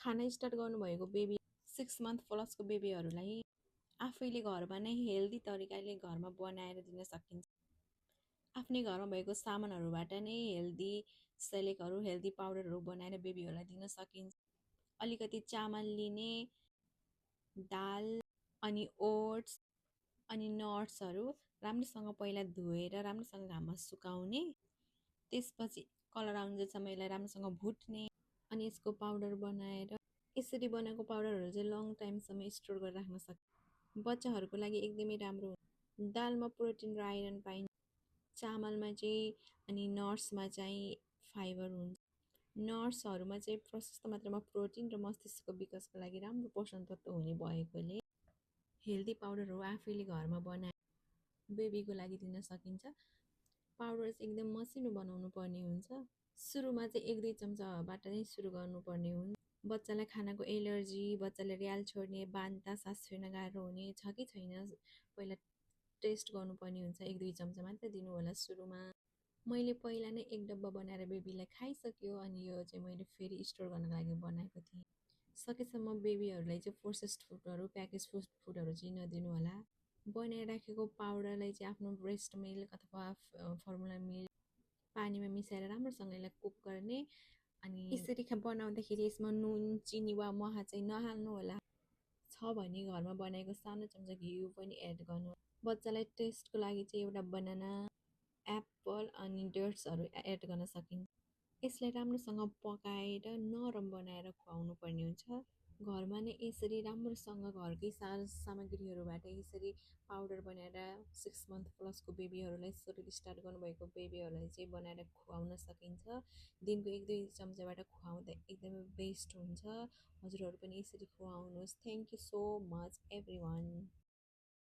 खाना स्टार्ट गर्नुभएको baby 6 month प्लसको बेबीहरूलाई आफैले घरमा नै हेल्दी तरिकाले घरमा बनाएर दिन सकिन्छ। आफ्नै घरमा भएको सामानहरूबाट नै हेल्दी सेलेकहरू हेल्दी पाउडरहरू बनाएर बेबीहरूलाई दिन सकिन्छ। अलिकति चामल लिने, दाल अनि ओट्स अनि नट्सहरू राम्रोसँग पहिला धोएर राम्रोसँग घाममा सुकाउने, त्यसपछि कलर आउन्जेलसम्म यसलाई राम्रोसँग भुट्ने अनि यसको पाउडर बनाएर यसरी बनाएको पाउडरहरू चाहिँ लङ टाइमसम्म स्टोर गरेर राख्न सक्छ। बच्चाहरूको लागि एकदमै राम्रो हुन्छ। दालमा प्रोटिन र आइरन पाइन्छ, चामलमा चाहिँ अनि नट्समा चाहिँ फाइबर हुन्छ। नट्सहरूमा चाहिँ प्रशस्त मात्रामा प्रोटिन र मस्तिष्कको विकासको लागि राम्रो पोषण तत्त्व हुने भएकोले हेल्दी पाउडरहरू आफैले घरमा बनाएर बेबीको लागि दिन सकिन्छ। पाउडर चाहिँ एकदम मसिनो बनाउनु पर्ने हुन्छ। सुरुमा चाहिँ 1-2 चम्चाबाट नै सुरु गर्नुपर्ने हुन्छ। बच्चालाई खानाको एलर्जी, बच्चाले र्याल छोड्ने, बान्ता, सास फेर्न गाह्रो हुने छ कि छैन पहिला टेस्ट गर्नुपर्ने हुन्छ। 1-2 चम्चा मात्र दिनु होला सुरुमा। मैले पहिला नै 1 डब्बा बनाएर बेबीलाई खाइसक्यो अनि यो चाहिँ मैले फेरि स्टोर गर्नको लागि बनाएको थिएँ। सकेसम्म बेबीहरूलाई चाहिँ प्रोसेस्ड फुडहरू, प्याकेज फुडहरू चाहिँ नदिनु होला। बनाएर राखेको पाउडरलाई चाहिँ आफ्नो ब्रेस्ट मिल्क अथवा फर्मुला मिल्क पानीमा मिसाएर राम्रोसँग यसलाई कुक गर्ने अनि यसरी बनाउँदाखेरि यसमा नुन, चिनी वा मह चाहिँ नहाल्नु होला। छ भने घरमा बनाएको सानो चम्चा घिउ पनि एड गर्नु। बच्चालाई टेस्टको लागि चाहिँ एउटा बनाना, एप्पल अनि डेट्सहरू एड गर्न सकिन्छ। यसलाई राम्रोसँग पकाएर नरम बनाएर खुवाउनु पर्ने हुन्छ। घरमा नै यसरी राम्रोसँग घरकै सामग्रीहरूबाट यसरी पाउडर बनाएर 6 मन्थ प्लसको बेबीहरूलाई शरीर स्टार्ट गर्नुभएको बेबीहरूलाई चाहिँ बनाएर खुवाउन सकिन्छ। दिनको 1-2 चम्चाबाट खुवाउँदा एकदमै बेस्ट हुन्छ। हजुरहरू पनि यसरी खुवाउनुहोस्। Thank you so much everyone.